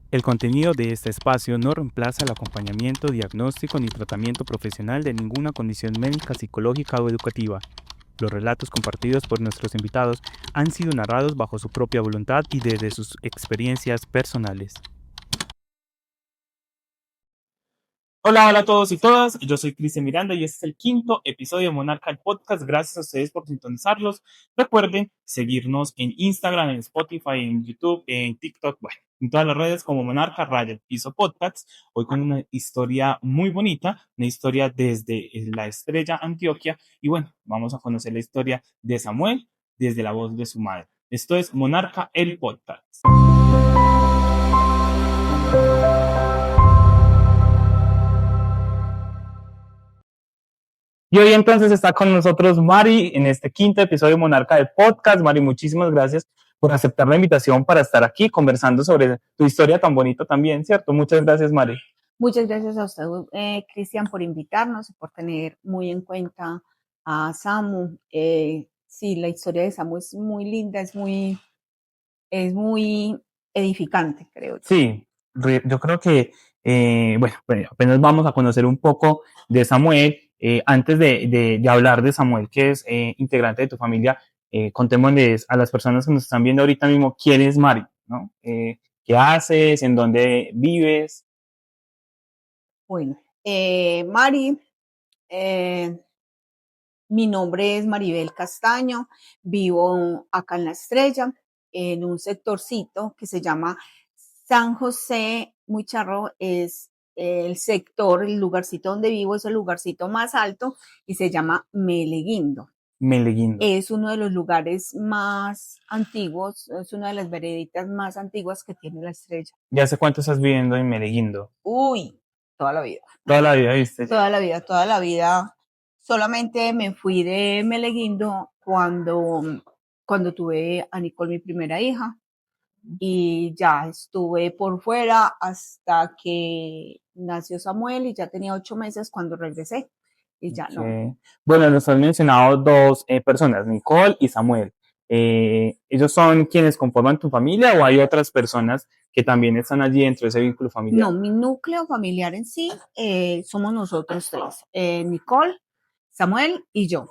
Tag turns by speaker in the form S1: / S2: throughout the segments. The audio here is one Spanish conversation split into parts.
S1: El contenido de este espacio no reemplaza el acompañamiento, diagnóstico ni tratamiento profesional de ninguna condición médica, psicológica o educativa. Los relatos compartidos por nuestros invitados han sido narrados bajo su propia voluntad y desde sus experiencias personales. Hola a todos y todas, yo soy Cristian Miranda y este es el quinto episodio de Monarca el Podcast. Gracias a ustedes por sintonizarlos. Recuerden seguirnos en Instagram, en Spotify, en YouTube, en TikTok, bueno, en todas las redes como Monarca Raya Piso Podcast. Hoy con una historia muy bonita, una historia desde la estrella Antioquia. Y bueno, vamos a conocer la historia de Samuel desde la voz de su madre. Esto es Monarca el Podcast. Y hoy entonces está con nosotros Mari en este quinto episodio de Monarca del Podcast. Mari, muchísimas gracias por aceptar la invitación para estar aquí conversando sobre tu historia tan bonita también, ¿cierto? Muchas gracias, Mari.
S2: Muchas gracias a usted, Cristian, por invitarnos y por tener muy en cuenta a Samu. Sí, la historia de Samu es muy linda, es muy edificante, creo yo.
S1: Sí, yo creo que, bueno, apenas vamos a conocer un poco de Samuel. Antes de hablar de Samuel, que es integrante de tu familia, contémosles a las personas que nos están viendo ahorita mismo quién es Mari, ¿no? ¿Qué haces? ¿En dónde vives?
S2: Bueno, Mari, eh, mi nombre es Maribel Castaño, vivo acá en La Estrella, en un sectorcito que se llama San José Muy Charro, es el sector, el lugarcito donde vivo es el lugarcito más alto y se llama Meleguindo.
S1: Meleguindo.
S2: Es uno de los lugares más antiguos, es una de las vereditas más antiguas que tiene La Estrella.
S1: ¿Ya hace cuánto estás viviendo en Meleguindo?
S2: Uy, toda la vida.
S1: Toda la vida, ¿viste?
S2: Toda la vida, toda la vida. Solamente me fui de Meleguindo cuando tuve a Nicole, mi primera hija, y ya estuve por fuera hasta que nació Samuel y ya tenía 8 meses cuando regresé y ya no.
S1: Okay. Bueno, nos has mencionado dos personas, Nicole y Samuel. ¿Ellos son quienes conforman tu familia o hay otras personas que también están allí dentro de ese vínculo familiar?
S2: No, mi núcleo familiar en sí somos nosotros tres, Nicole, Samuel y yo.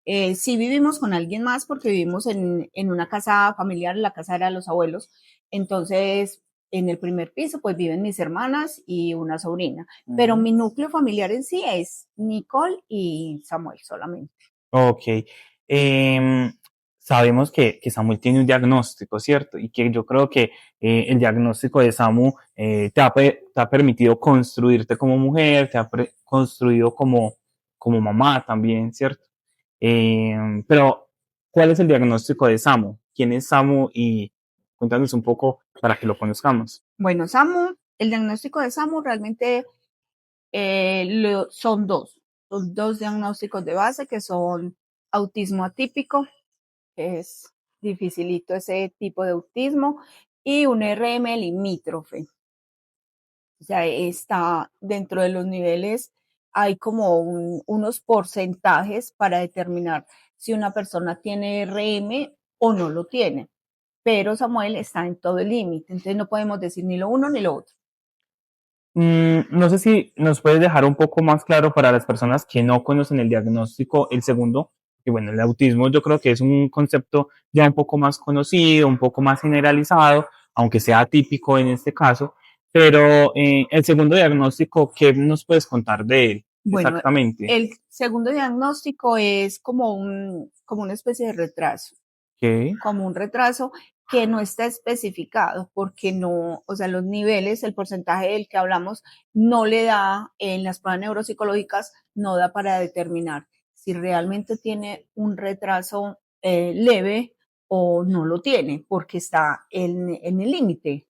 S2: Sí vivimos con alguien más porque vivimos en una casa familiar, la casa era de los abuelos. Entonces, en el primer piso, pues viven mis hermanas y una sobrina. Pero mi núcleo familiar en sí es Nicole y Samuel solamente.
S1: Ok. Em, Sabemos que Samuel tiene un diagnóstico, ¿cierto? Y que yo creo que el diagnóstico de Samu te ha permitido construirte como mujer, construido como mamá también, ¿cierto? Pero, ¿cuál es el diagnóstico de Samu? ¿Quién es Samu? Y cuéntanos un poco para que lo conozcamos.
S2: Bueno, Samu, el diagnóstico de Samu realmente son dos diagnósticos de base que son autismo atípico, que es dificilito ese tipo de autismo, y un RM limítrofe. O sea, está dentro de los niveles, hay como unos porcentajes para determinar si una persona tiene RM o no lo tiene. Pero Samuel está en todo el límite, entonces no podemos decir ni lo uno ni lo otro.
S1: No sé si nos puedes dejar un poco más claro para las personas que no conocen el diagnóstico, el segundo, que bueno, el autismo yo creo que es un concepto ya un poco más conocido, un poco más generalizado, aunque sea atípico en este caso, pero el segundo diagnóstico, ¿qué nos puedes contar de él
S2: Bueno,
S1: exactamente?
S2: el segundo diagnóstico es como una especie de retraso,
S1: ¿Qué?
S2: como un retraso que no está especificado porque no, o sea, los niveles, el porcentaje del que hablamos no le da en las pruebas neuropsicológicas, no da para determinar si realmente tiene un retraso leve o no lo tiene porque está en el límite.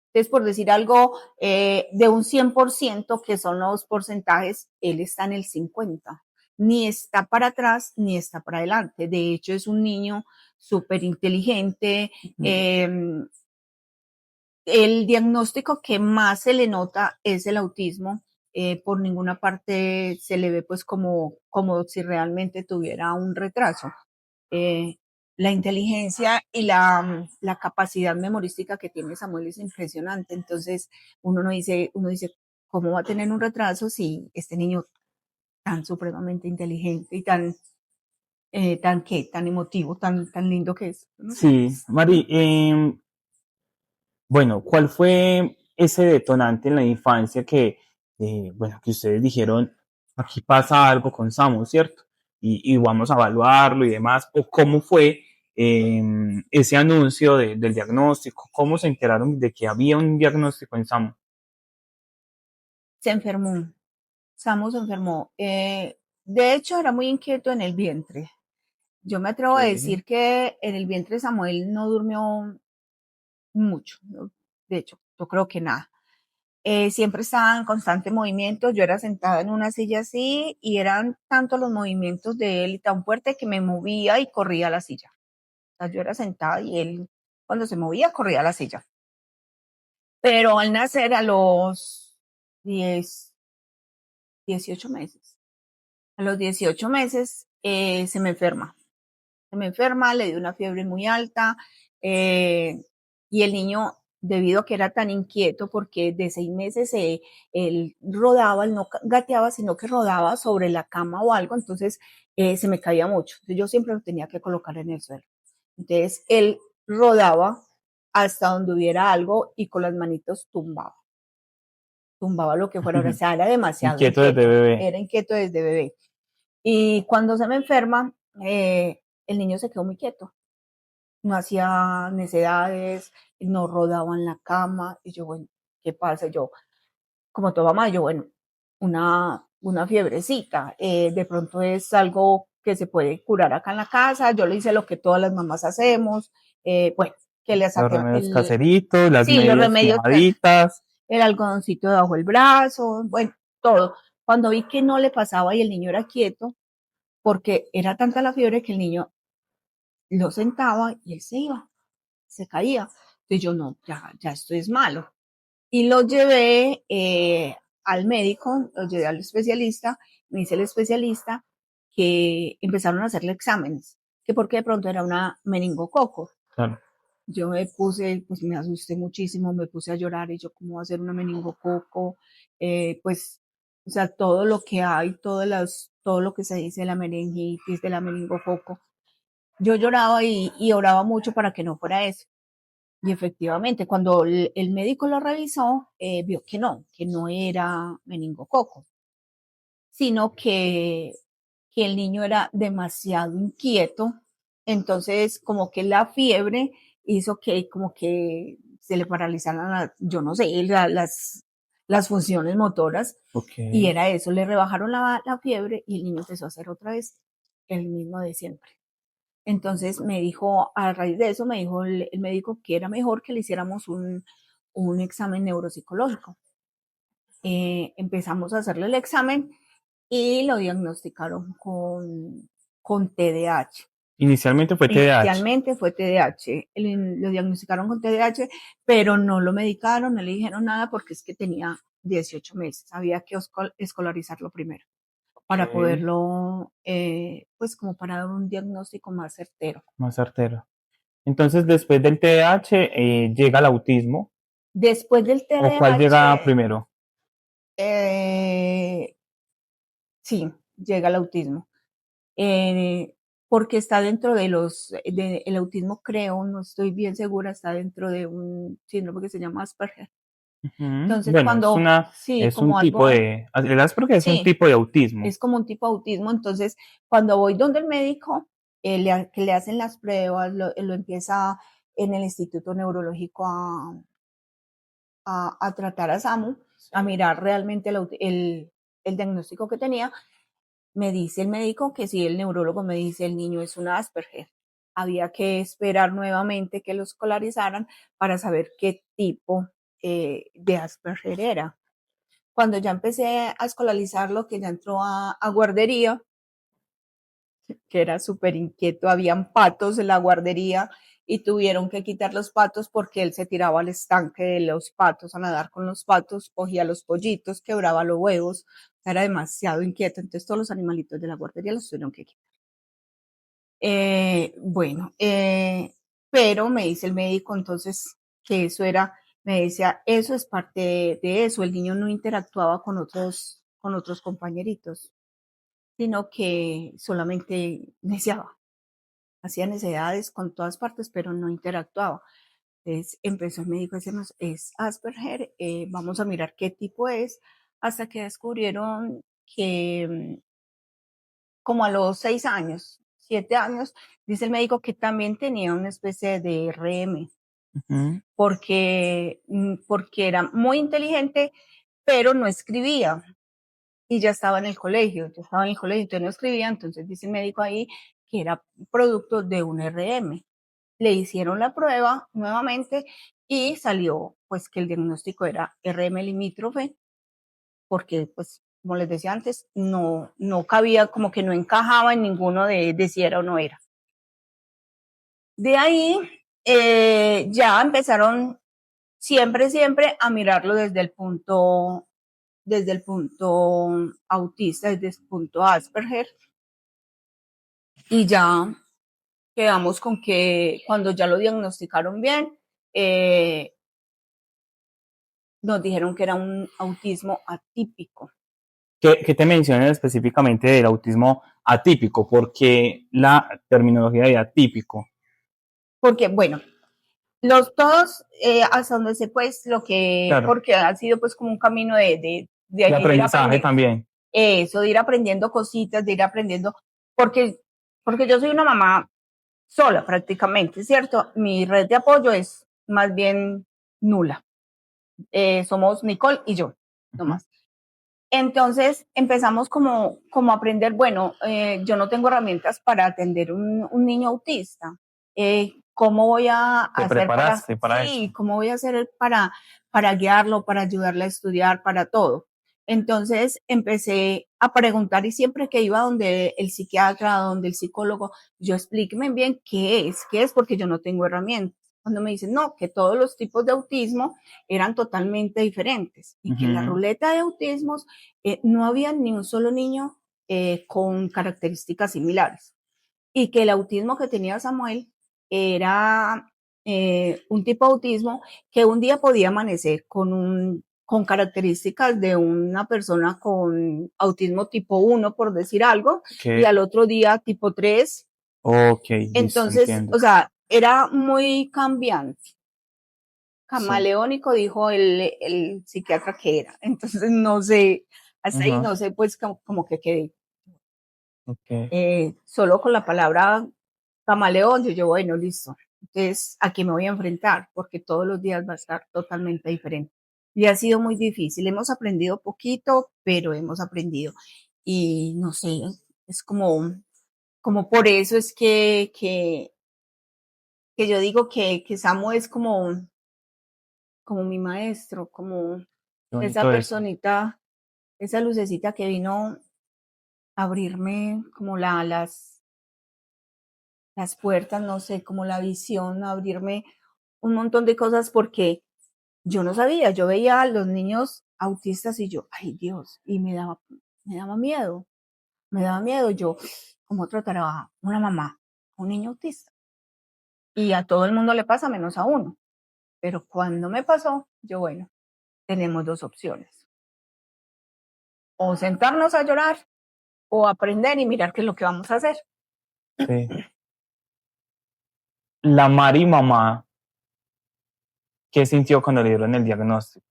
S2: Entonces, por decir algo, de un 100%, que son los porcentajes, él está en el 50%. Ni está para atrás, ni está para adelante. De hecho, es un niño súper inteligente. El diagnóstico que más se le nota es el autismo. Por ninguna parte se le ve pues como si realmente tuviera un retraso. la inteligencia y la capacidad memorística que tiene Samuel es impresionante. Entonces, uno dice, ¿cómo va a tener un retraso si este niño tan supremamente inteligente y tan emotivo, tan lindo que es? No sé.
S1: Sí, Mari, bueno, ¿cuál fue ese detonante en la infancia que, bueno, que ustedes dijeron, aquí pasa algo con Samu, ¿cierto? Y vamos a evaluarlo y demás, o cómo fue ese anuncio del diagnóstico, cómo se enteraron de que había un diagnóstico en Samu.
S2: Se enfermó, Samu se enfermó. De hecho, era muy inquieto en el vientre. Yo me atrevo a
S1: Okay.
S2: decir que en el vientre Samuel no durmió mucho, ¿no? De hecho, yo creo que nada. Siempre estaba en constante movimiento, yo era sentada en una silla así y eran tantos los movimientos de él y tan fuerte que me movía y corría a la silla. O sea, yo era sentada y él cuando se movía corría a la silla. Pero al nacer a los 10, 18 meses, a los 18 meses se me enferma, le dio una fiebre muy alta y el niño, debido a que era tan inquieto, porque de 6 meses él rodaba, él no gateaba, sino que rodaba sobre la cama o algo, entonces se me caía mucho. Entonces, yo siempre lo tenía que colocar en el suelo. Entonces él rodaba hasta donde hubiera algo y con las manitos tumbaba lo que fuera, o sea, era demasiado
S1: Inquieto desde
S2: inquieto,
S1: bebé.
S2: era inquieto desde bebé. Y cuando se me enferma, el niño se quedó muy quieto, no hacía necedades, no rodaba en la cama. Y yo, bueno, ¿qué pasa? Yo, como toda mamá, yo, bueno, una fiebrecita. De pronto es algo que se puede curar acá en la casa. Yo le hice lo que todas las mamás hacemos. Bueno, que le
S1: Los
S2: saqué
S1: remedios caseritos, las
S2: sí, los
S1: medias
S2: remedios,
S1: quemaditas.
S2: el algodoncito debajo del brazo, bueno, todo. Cuando vi que no le pasaba y el niño era quieto, porque era tanta la fiebre que el niño lo sentaba y él se iba, se caía. Entonces yo no, ya esto es malo. Y lo llevé al médico, lo llevé al especialista, me dice el especialista que empezaron a hacerle exámenes, que porque de pronto era una meningococo.
S1: Claro.
S2: Yo me puse, pues me asusté muchísimo, me puse a llorar y yo, ¿cómo va a ser una meningococo? Pues, o sea, todo lo que hay, todo lo que se dice de la meningitis, de la meningococo, yo lloraba y oraba mucho para que no fuera eso. Y efectivamente, cuando el médico lo revisó, vio que no era meningococo, sino que el niño era demasiado inquieto. Entonces, como que la fiebre hizo que como que se le paralizaran, yo no sé, las funciones motoras.
S1: Ok.
S2: Y era eso, le rebajaron la fiebre y el niño empezó a hacer otra vez el mismo de siempre. Entonces me dijo, a raíz de eso, me dijo el médico que era mejor que le hiciéramos un examen neuropsicológico. Empezamos a hacerle el examen y lo diagnosticaron con TDAH.
S1: Inicialmente fue TDAH.
S2: Inicialmente fue TDAH, lo diagnosticaron con TDAH, pero no lo medicaron, no le dijeron nada porque es que tenía 18 meses, había que escolarizarlo primero
S1: Ok.
S2: para poderlo, pues como para dar un diagnóstico más certero.
S1: Más certero. Entonces, después del TDAH, llega el autismo.
S2: Después del
S1: ¿O cuál llega
S2: TDAH,
S1: primero?
S2: eh, sí, llega el autismo. Porque está dentro el autismo creo, no estoy bien segura, está dentro de un síndrome que se llama Asperger.
S1: Ujú.
S2: Entonces,
S1: Bueno,
S2: sí,
S1: es un
S2: como
S1: tipo
S2: algo,
S1: de, el Asperger es un
S2: sí,
S1: tipo de autismo.
S2: es como un tipo de autismo. Entonces, cuando voy donde el médico, que le hacen las pruebas, lo empieza en el Instituto Neurológico a tratar a Samu, a mirar realmente el diagnóstico que tenía. Me dice el médico que si el neurólogo me dice el niño es un Asperger. Había que esperar nuevamente que lo escolarizaran para saber qué tipo de Asperger era. Cuando ya empecé a escolarizarlo, que ya entró a guardería, que era súper inquieto, habían patos en la guardería y tuvieron que quitar los patos porque él se tiraba al estanque de los patos a nadar con los patos, cogía los pollitos, quebraba los huevos, era demasiado inquieto, entonces todos los animalitos de la guardería los tuvieron que quitar. Bueno, pero me dice el médico entonces que eso era, me decía, eso es parte de eso, el niño no interactuaba con otros compañeritos, sino que solamente deseaba, hacía necesidades con todas partes, pero no interactuaba. Entonces empezó el médico a decirnos, es Asperger, vamos a mirar qué tipo es, hasta que descubrieron que como a los 6 años, 7 años, dice el médico que también tenía una especie de RM,
S1: Ujú.
S2: porque era muy inteligente, pero no escribía. Y ya estaba en el colegio, entonces no escribía, entonces dice el médico ahí que era producto de un RM. Le hicieron la prueba nuevamente y salió pues que el diagnóstico era RM limítrofe, porque pues como les decía antes, no cabía, como que no encajaba en ninguno de si era o no era. De ahí ya empezaron siempre a mirarlo desde el punto autista, desde el punto Asperger, y ya quedamos con que cuando ya lo diagnosticaron bien, eh, nos dijeron que era un autismo atípico.
S1: Que te mencionen específicamente del autismo atípico, porque la terminología de atípico.
S2: Porque, bueno, todos, hasta donde sé, pues,
S1: Claro,
S2: porque ha sido pues como un camino de
S1: de
S2: ir
S1: aprendizaje
S2: aprendiendo,
S1: también.
S2: eso, de ir aprendiendo cositas, de ir aprendiendo, porque, porque yo soy una mamá sola prácticamente, ¿cierto? Mi red de apoyo es más bien nula. Somos Nicole y yo,
S1: Ujú.
S2: nomás. Entonces empezamos como a aprender, bueno, yo no tengo herramientas para atender un niño autista. ¿Cómo voy a
S1: Te
S2: hacer
S1: preparaste para eso.
S2: sí, cómo voy a hacer para guiarlo, para ayudarle a estudiar, para todo? Entonces empecé a preguntar y siempre que iba donde el psiquiatra, donde el psicólogo, yo explíqueme bien qué es, porque yo no tengo herramientas. Cuando me dicen, no, que todos los tipos de autismo eran totalmente diferentes y que en la
S1: Ujú.
S2: ruleta de autismos no había ni un solo niño con características similares y que el autismo que tenía Samuel era un tipo de autismo que un día podía amanecer con características de una persona con autismo tipo 1, por decir algo, y
S1: Que,
S2: al otro día tipo 3.
S1: ok, listo,
S2: Entonces,
S1: entiendo.
S2: o sea, era muy cambiante.
S1: Sí.
S2: Camaleónico, dijo el psiquiatra que era. Entonces, no sé, hasta ahí
S1: Ajá,
S2: no sé, pues como que quedé.
S1: ok.
S2: Solo con la palabra camaleón, yo, bueno, listo. Entonces, ¿a qué me voy a enfrentar? Porque todos los días va a estar totalmente diferente. Y ha sido muy difícil. Hemos aprendido poquito, pero hemos aprendido. Y no sé, es como por eso es que yo digo que Samu es como mi maestro, como
S1: Qué
S2: esa
S1: bonito eso.
S2: personita, esa lucecita que vino a abrirme como las puertas, no sé, como la visión, a abrirme un montón de cosas porque yo no sabía, yo veía a los niños autistas y yo, ay Dios, y me daba miedo yo, ¿cómo tratar a una mamá, un niño autista? Y a todo el mundo le pasa menos a uno, pero cuando me pasó, yo, bueno, tenemos dos opciones, o sentarnos a llorar o aprender y mirar qué es lo que vamos a hacer.
S1: Sí. La Mari mamá, ¿qué sintió cuando le dieron el diagnóstico?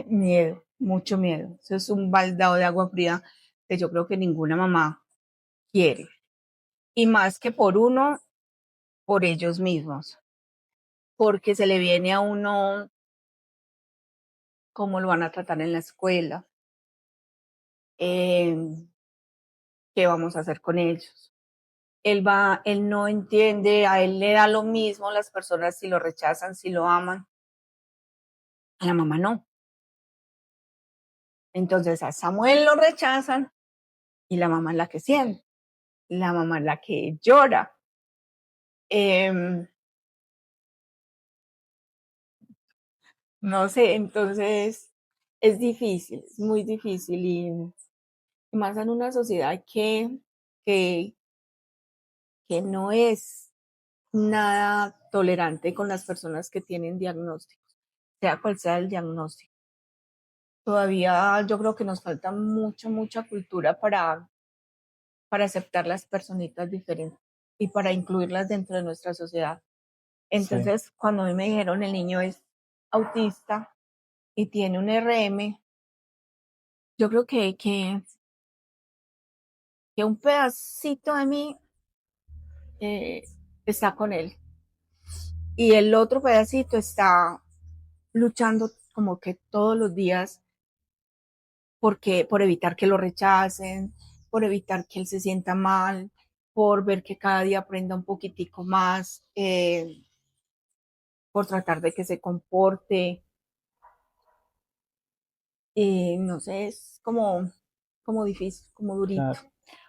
S2: Miedo, mucho miedo. Eso es un baldado de agua fría que yo creo que ninguna mamá quiere. Y más que por uno, por ellos mismos. Porque se le viene a uno cómo lo van a tratar en la escuela, eh, qué vamos a hacer con ellos. Él no entiende, a él le da lo mismo las personas si lo rechazan, si lo aman. A la mamá no. Entonces a Samuel lo rechazan y la mamá es la que siente, la mamá es la que llora. Eh, no sé, entonces es difícil, es muy difícil más en una sociedad que, que no es nada tolerante con las personas que tienen diagnósticos, sea cual sea el diagnóstico. Todavía yo creo que nos falta mucha cultura para aceptar las personitas diferentes y para incluirlas dentro de nuestra sociedad.
S1: Sí,
S2: Entonces, cuando a mí me dijeron el niño es autista y tiene un RM, yo creo que un pedacito de mí eh, está con él y el otro pedacito está luchando como que todos los días por evitar que lo rechacen, por evitar que él se sienta mal, por ver que cada día aprenda un poquitico más, por tratar de que se comporte. No sé, es como difícil, como durito,
S1: claro.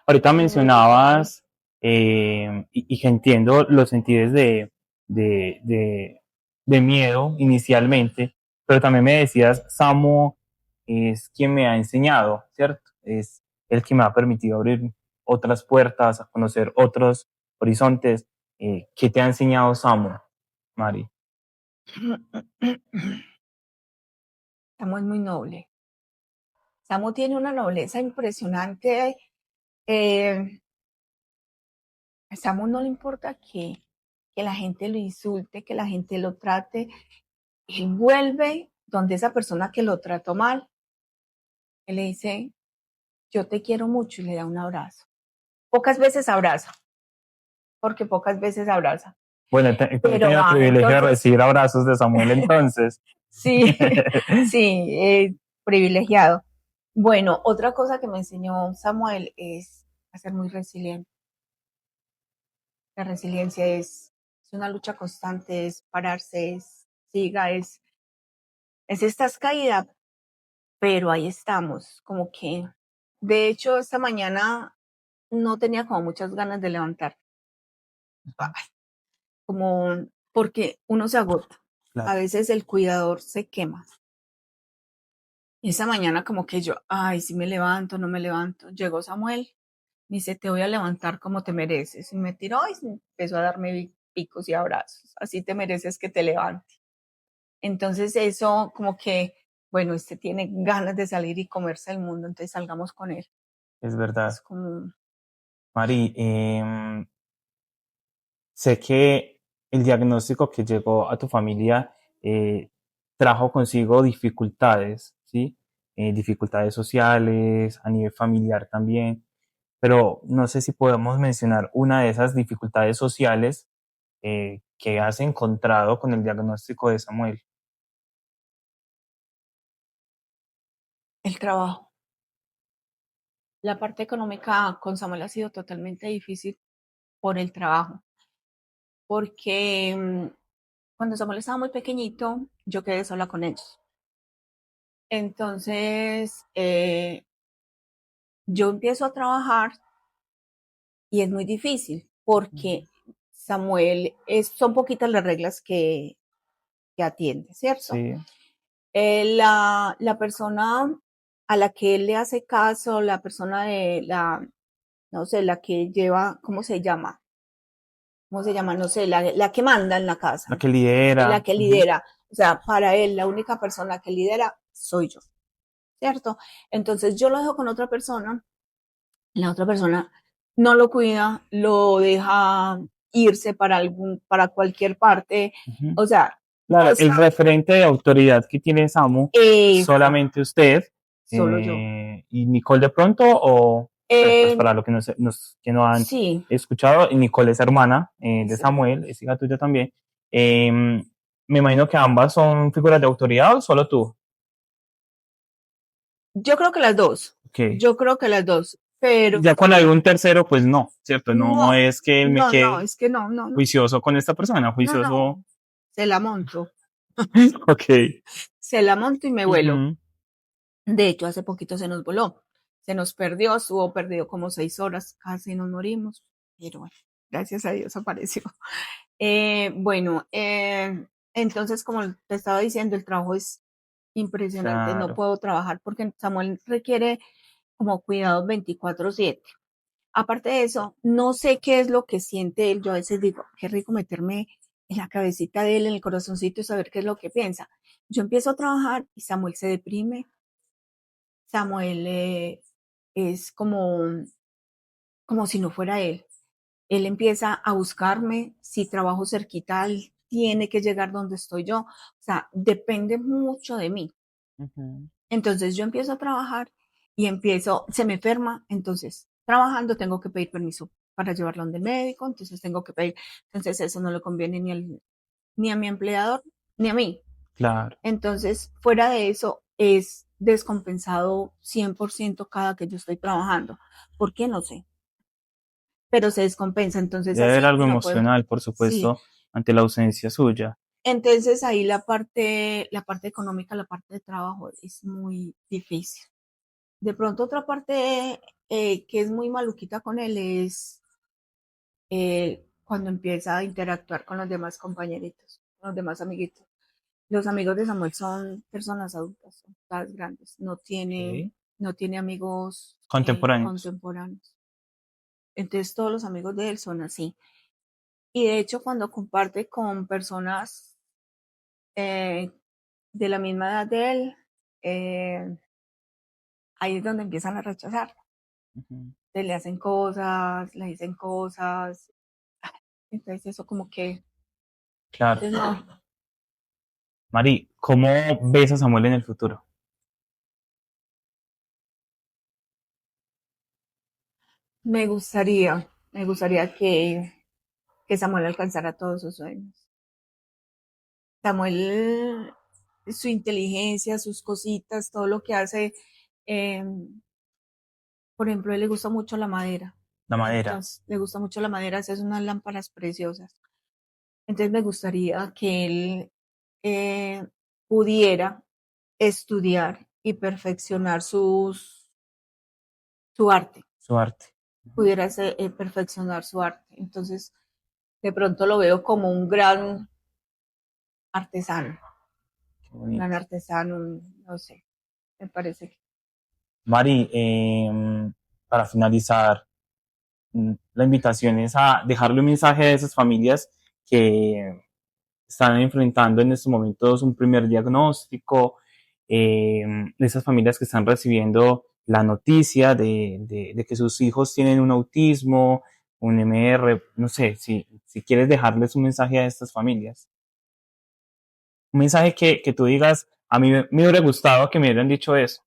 S1: Ahorita
S2: como durito para mí.
S1: mencionabas, y que entiendo los sentidos de, de, de miedo inicialmente, pero también me decías, Samo es quien me ha enseñado, ¿cierto? Es el que me ha permitido abrir otras puertas, a conocer otros horizontes. ¿Qué te ha enseñado Samo, Mari?
S2: Samu es muy noble. Samu tiene una nobleza impresionante. Eh, a Samu no le importa que la gente lo insulte, que la gente lo trate. Él vuelve donde esa persona que lo trató mal, él le dice, yo te quiero mucho y le da un abrazo. Pocas veces abraza, porque pocas veces abraza,
S1: Bueno, he
S2: pero
S1: tenido el privilegio de
S2: entonces,
S1: recibir abrazos de Samuel entonces.
S2: sí, sí, privilegiado. Bueno, otra cosa que me enseñó Samuel es a ser muy resiliente. La resiliencia es una lucha constante, es pararse, siga, es estas caídas, pero ahí estamos, como que, de hecho, esta mañana no tenía como muchas ganas de levantar, como porque uno se agota. A
S1: Claro,
S2: veces el cuidador se quema. Y esa mañana como que yo, ay, si me levanto, no me levanto. Llegó Samuel, me dice, te voy a levantar como te mereces. Y me tiró y empezó a darme picos y abrazos. Así te mereces que te levante. Entonces eso como que, bueno, este tiene ganas de salir y comerse el mundo, entonces salgamos con él.
S1: es verdad.
S2: Es como,
S1: Mari, sé que el diagnóstico que llegó a tu familia trajo consigo dificultades, ¿sí? Dificultades sociales, a nivel familiar también, pero no sé si podemos mencionar una de esas dificultades sociales que has encontrado con el diagnóstico de Samuel.
S2: el trabajo. La parte económica con Samuel ha sido totalmente difícil por el trabajo, porque cuando Samuel estaba muy pequeñito, yo quedé sola con ellos. Entonces, yo empiezo a trabajar y es muy difícil porque Samuel, son poquitas las reglas que atiende, ¿cierto?
S1: Sí,
S2: La persona a la que él le hace caso, la persona de no sé, la que lleva, ¿cómo se llama? ¿Cómo se llama? No sé, la que manda en la
S1: la
S2: casa,
S1: que lidera.
S2: la que
S1: Ujú.
S2: lidera. O sea, para él, la única persona que lidera soy yo, ¿cierto? Entonces yo lo dejo con otra persona, la otra persona no lo cuida, lo deja irse para cualquier parte.
S1: Ujú.
S2: O sea, no
S1: Claro, el
S2: está
S1: referente de autoridad que tiene Samu,
S2: esa,
S1: solamente usted
S2: solo yo.
S1: y Nicole de pronto, o pues
S2: Eh,
S1: para los que no han
S2: sí,
S1: escuchado, Nicole es hermana de
S2: es
S1: Samuel, es hija tuya también. Me imagino que ambas son figuras de autoridad o solo tú.
S2: yo creo que las dos,
S1: Ok.
S2: yo creo que las dos, pero
S1: Ya cuando hay un tercero, pues no, ¿cierto? No
S2: no,
S1: es que me
S2: no,
S1: quede
S2: es que no,
S1: juicioso con esta persona, juicioso.
S2: no, se la monto,
S1: Ok.
S2: se la monto y me vuelo.
S1: Ujú.
S2: De hecho, hace poquito se nos voló, se nos perdió, estuvo perdido como 6 horas, casi nos morimos, pero bueno, gracias a Dios apareció. Bueno, entonces, como te estaba diciendo, el trabajo es impresionante, no
S1: Claro.
S2: puedo trabajar porque Samuel requiere como cuidados 24/7. Aparte de eso, no sé qué es lo que siente él. Yo a veces digo, qué rico meterme en la cabecita de él, en el corazoncito y saber qué es lo que piensa. Yo empiezo a trabajar y Samuel se deprime. Samuel es como si no fuera él. Él empieza a buscarme, si trabajo cerquita, él tiene que llegar donde estoy yo. O sea, depende mucho de mí.
S1: Ujú.
S2: Entonces yo empiezo a trabajar y se me enferma, entonces trabajando tengo que pedir permiso para llevarlo donde el médico, entonces tengo que pedir, entonces eso no le conviene ni a mi empleador ni a mí.
S1: Claro.
S2: Entonces, fuera de eso, es descompensado 100% cada que yo estoy trabajando. ¿Por qué? No sé, pero se descompensa, entonces
S1: Debe haber
S2: así
S1: algo
S2: yo no puedo.
S1: emocional, por
S2: Sí,
S1: supuesto, ante la ausencia suya.
S2: entonces ahí la parte económica, la parte de trabajo es muy difícil. De pronto otra parte que es muy maluquita con él es cuando empieza a interactuar con los demás compañeritos, con los demás amiguitos. Los amigos de Samuel son personas adultas, son todas grandes,
S1: Ok.
S2: no tiene amigos
S1: Contemporáneos.
S2: contemporáneos. Entonces todos los amigos de él son así. Y de hecho cuando comparte con personas eh, de la misma edad de él, eh, ahí es donde empiezan a rechazar.
S1: Ujú.
S2: Le hacen cosas, le dicen cosas. Entonces eso como que,
S1: Claro.
S2: entonces no,
S1: Mari, ¿cómo ves a Samuel en el futuro?
S2: me gustaría que Samuel alcanzara todos sus sueños. Samuel, su inteligencia, sus cositas, todo lo que hace, eh, por ejemplo, a él le gusta mucho la madera.
S1: La madera,
S2: Entonces, le gusta mucho la madera, hace unas lámparas preciosas. Entonces, me gustaría que él eh, pudiera estudiar y perfeccionar su arte,
S1: su arte. Ujú.
S2: pudiera perfeccionar su arte. Entonces, de pronto lo veo como un artesano,
S1: Qué
S2: gran
S1: bonito.
S2: artesano, no sé, me parece que
S1: Mari, para finalizar, la invitación es a dejarle un mensaje a esas familias que están enfrentando en estos momentos un primer diagnóstico, esas familias que están recibiendo la noticia de que sus hijos tienen un autismo, un MR, no sé, si quieres dejarles un mensaje a estas familias. Un mensaje que tú digas, a mí me hubiera gustado que me hubieran dicho eso.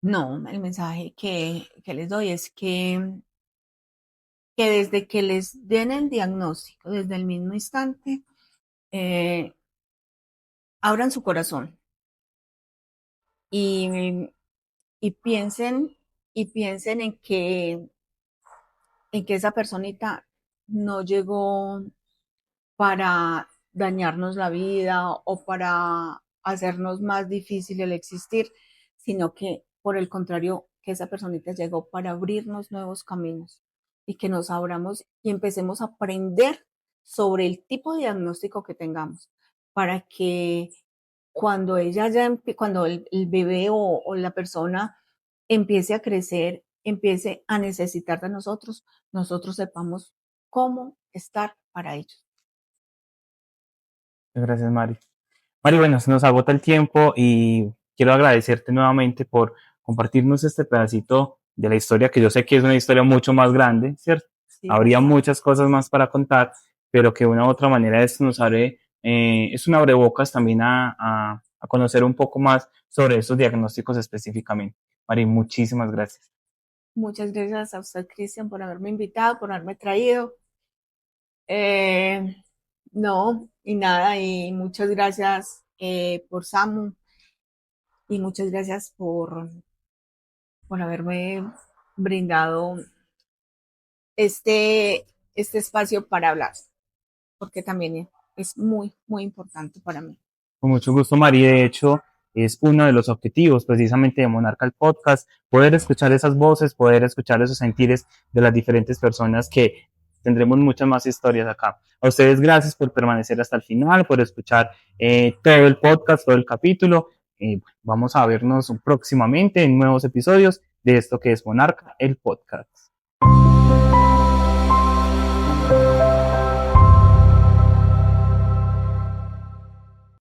S2: no, el mensaje que les doy es que desde que les den el diagnóstico, desde el mismo instante, eh, abran su corazón y, y piensen, y piensen en que esa personita no llegó para dañarnos la vida o para hacernos más difícil el existir, sino que por el contrario, que esa personita llegó para abrirnos nuevos caminos y que nos abramos y empecemos a aprender sobre el tipo de diagnóstico que tengamos, para que cuando el bebé o la persona empiece a crecer, empiece a necesitar de nosotros, nosotros sepamos cómo estar para ellos.
S1: Gracias, Mari. Mari, bueno, se nos agota el tiempo y quiero agradecerte nuevamente por compartirnos este pedacito de la historia, que yo sé que es una historia mucho más grande, ¿cierto?
S2: Sí,
S1: Habría
S2: bastante.
S1: muchas cosas más para contar, pero que de una u otra manera esto nos abre, es un abrebocas también a conocer un poco más sobre esos diagnósticos específicamente. Mari, muchísimas gracias.
S2: Muchas gracias a usted, Cristian, por haberme invitado, por haberme traído. Eh, no, y nada, y muchas gracias por Samu y muchas gracias por haberme brindado este, este espacio para hablar, porque también es muy, muy importante para mí.
S1: Con mucho gusto, Mari. De hecho, es uno de los objetivos precisamente de Monarca el Podcast, poder escuchar esas voces, poder escuchar esos sentires de las diferentes personas que tendremos muchas más historias acá. A ustedes gracias por permanecer hasta el final, por escuchar todo el podcast, todo el capítulo. Vamos a vernos próximamente en nuevos episodios de esto que es Monarca, el podcast.